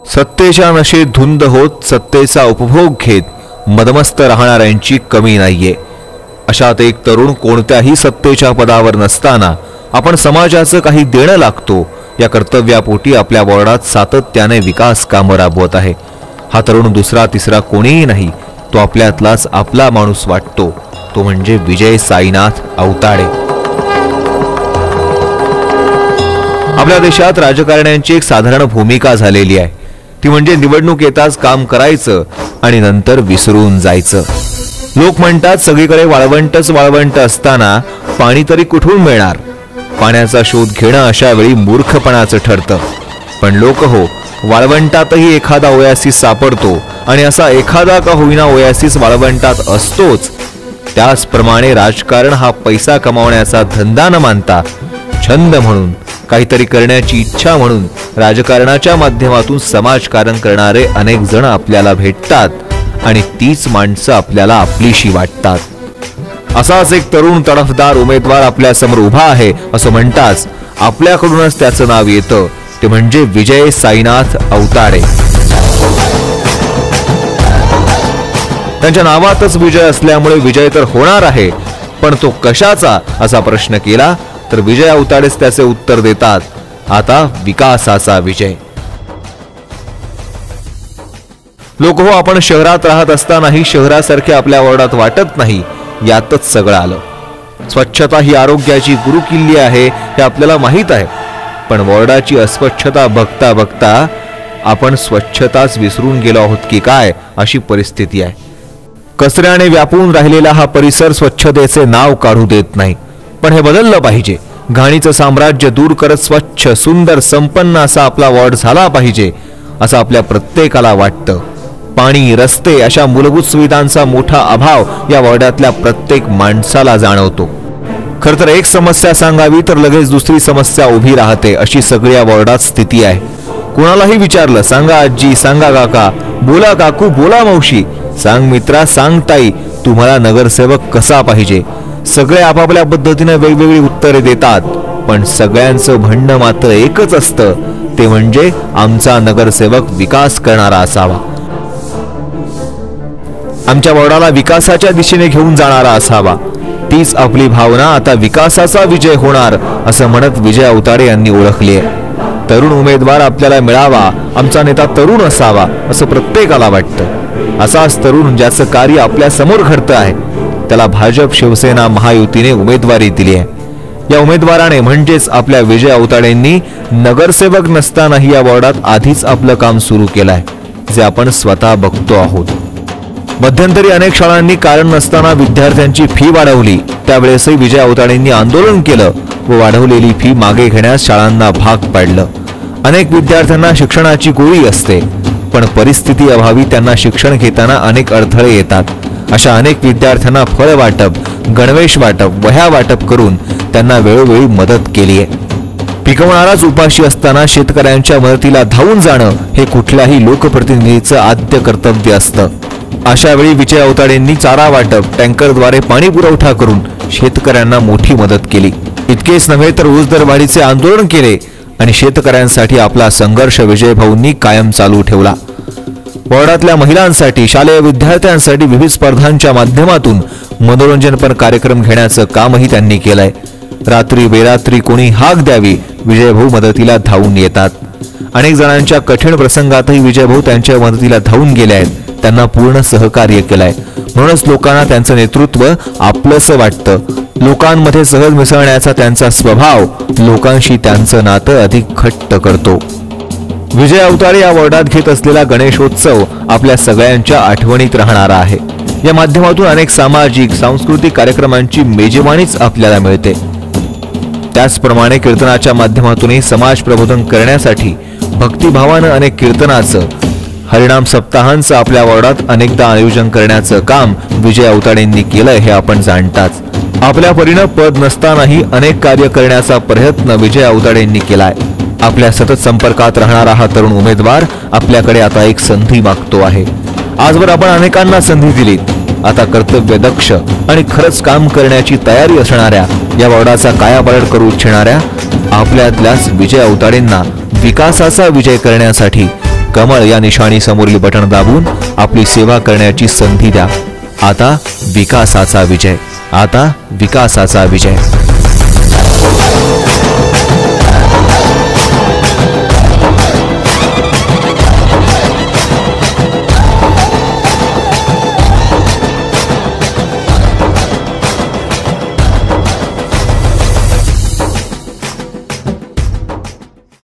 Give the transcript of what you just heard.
सत्तेच्या नशेत धुंद होत सत्तेचा उपभोग घेत मदमस्त राहणाऱ्यांची कमी नाहीये। अशात एक तरुण कोणत्याही सत्तेच्या पदावर नसताना आपण समाजाचं काही देणं लागतो या कर्तव्यापोटी आपल्या वॉर्डात सातत्याने विकास कामं राबवत आहे। हा तरुण दुसरा तिसरा कोणीही नाही, तो आपल्यातलाच आपला माणूस वाटतो, तो म्हणजे विजय साईनाथ अवताडे। आपल्या देशात राजकारण्यांची एक साधारण भूमिका झालेली आहे, ती म्हणजे निवडणूक येताच काम करायचं आणि नंतर विसरून जायचं। लोक म्हणतात सगळीकडे वाळवंटच वाळवंट असताना पाणी तरी कुठून मिळणार। पाण्याचा शोध घेणं अशा वेळी मूर्खपणाचं ठरतं। पण लोक हो, वाळवंटातही एखादा ओयासिस सापडतो आणि असा एखादा का होईना ओयासिस वाळवंटात असतोच। त्याचप्रमाणे राजकारण हा पैसा कमावण्याचा धंदा न मानता छंद म्हणून, काहीतरी करण्याची इच्छा म्हणून राजकारणाच्या माध्यमातून समाजकारण करणारे अनेक जण आपल्याला भेटतात आणि तीच माणसं आपल्याला आपलीशी वाटतात। असाच एक तरुण तडफदार उमेदवार आपल्या समोर उभा आहे असं म्हणताच आपल्याकडूनच त्याचं नाव येतं, ते म्हणजे विजय साईनाथ अवताडे। त्यांच्या नावातच विजय असल्यामुळे विजय तर होणार आहे, पण तो कशाचा असा प्रश्न केला तर विजय अवताडेच त्याचे उत्तर देतात, आता विकासाचा विजय। लोक हो, आपण शहरात राहत असतानाही शहरासारखे आपल्या वॉर्डात वाटत नाही, यातच सगळं आलं। स्वच्छता ही आरोग्याची गुरुकिल्ली आहे हे आपल्याला माहित आहे, पण वॉर्डाची अस्वच्छता बघता बघता आपण स्वच्छताच विसरून गेलो आहोत की काय अशी परिस्थिती आहे। कचऱ्याने व्यापून राहिलेला हा परिसर स्वच्छतेचे नाव काढू देत नाही, पण हे बदललं पाहिजे। घाणीचं साम्राज्य दूर करत स्वच्छ सुंदर संपन्न असा आपला वॉर्ड झाला पाहिजे असं आपल्या प्रत्येकाला वाटतं। पाणी, रस्ते अशा मूलभूत सुविधांचा मोठा अभाव या वॉर्डातल्या प्रत्येक माणसाला जाणवतो। खरं तर एक समस्या सांगावी तर लगेच दुसरी समस्या उभी राहते, अशी सगळ्या या वॉर्डात स्थिती आहे। कोणालाही विचारलं, सांगा आजी, सांगा काका, बोला काकू, बोला मावशी, सांग मित्रा, सांग ताई, तुम्हाला नगरसेवक कसा पाहिजे, सगळे आपापल्या पद्धतीने वेगवेगळी उत्तरे देतात, पण सगळ्यांचं म्हणणं मात्र एकच असतं, ते म्हणजे आमचा नगरसेवक विकास करणारा असावा, आमच्या वॉर्डाला विकासाच्या दिशेने घेऊन जाणारा असावा। तीच आपली भावना आता विकासाचा विजय होणार असं म्हणत विजय अवताडे यांनी ओळखली आहे। तरुण उमेदवार आपल्याला मिळावा, आमचा नेता तरुण असावा असं प्रत्येकाला वाटतं। असाच तरुण ज्याचं कार्य आपल्या समोर घडतं आहे त्याला भाजप शिवसेना महायुतीने उमेदवारी दिली आहे। या उमेदवाराने म्हणजेच आपल्या विजय अवताडेंनी नगरसेवक नसतानाही या वॉर्डात आधीच आपलं काम सुरू केलंय, जे आपण स्वतः बघतो आहोत। मध्यंतरी अनेक शाळांनी कारण नसताना विद्यार्थ्यांची फी वाढवली, त्यावेळेसही विजय अवताडेंनी आंदोलन केलं व वाढवलेली फी मागे घेण्यास शाळांना भाग पाडलं। अनेक विद्यार्थ्यांना शिक्षणाची गोडी असते, पण परिस्थिती अभावी त्यांना शिक्षण घेताना अनेक अडथळे येतात। अशा अनेक विद्यार्थ्यांना फळ वाटप, गणवेश वाटप, वह्या वाटप करून त्यांना वेळोवेळी मदत केली आहे। पिकवणाराच उपाशी असताना शेतकऱ्यांच्या मदतीला धावून जाणं हे कुठल्याही लोकप्रतिनिधीचं आद्य कर्तव्य असतं। अशा वेळी विजय अवताडेंनी चारा वाटप, टँकरद्वारे पाणी पुरवठा करून शेतकऱ्यांना मोठी मदत केली। इतकेच नव्हे तर ऊस दरवाढीचे आंदोलन केले आणि शेतकऱ्यांसाठी आपला संघर्ष विजय भाऊंनी कायम चालू ठेवला। वॉर्डातल्या महिलांसाठी, शालेय विद्यार्थ्यांसाठी विविध स्पर्धांच्या माध्यमातून मनोरंजनपर कार्यक्रम घेण्याचं कामही त्यांनी केलंय। रात्री बेरात्री कोणी हाक द्यावी, विजयभाऊ मदतीला धावून येतात। अनेक जणांच्या कठीण प्रसंगातही विजयभाऊ त्यांच्या मदतीला धावून गेले आहेत, त्यांना पूर्ण सहकार्य केलंय। म्हणूनच लोकांना त्यांचं नेतृत्व आपलंसं वाटतं। लोकांमध्ये सहज मिसळण्याचा त्यांचा स्वभाव लोकांशी त्यांचं नातं अधिक घट्ट करतो। विजय अवताडे या वॉर्डात घेत असलेला गणेशोत्सव आपल्या सगळ्यांच्या आठवणीत राहणारा आहे। या माध्यमातून अनेक सामाजिक सांस्कृतिक कार्यक्रमांची मेजवानीच आपल्याला मिळते। त्याचप्रमाणे कीर्तनाच्या माध्यमातूनही समाज प्रबोधन करण्यासाठी भक्तिभावानं अनेक कीर्तनाचं, हरिनाम सप्ताहांचं आपल्या वॉर्डात अनेकदा आयोजन करण्याचं काम विजय अवताडेंनी केलंय हे आपण जाणताच। आपल्या परीनं पद नसतानाही अनेक कार्य करण्याचा प्रयत्न विजय अवताडेंनी केलाय। आपल्या सतत संपर्कात राहणारा हा तरुण उमेदवार आपल्याकडे आता एक संधी मागतो आहे। आजवर आपण अनेकांना संधी दिली, आता कर्तव्य दक्ष आणि खरंच काम करण्याची तयारी असणाऱ्या या वॉर्डाचा कायापालट करू इच्छिणाऱ्या आपल्यातल्याच विजय अवताडेंना विकासाचा विजय करण्यासाठी कमळ या निशाणी समोरील बटण दाबून आपली सेवा करण्याची संधी द्या. आता विकासाचा विजय, आता विकासाचा विजय.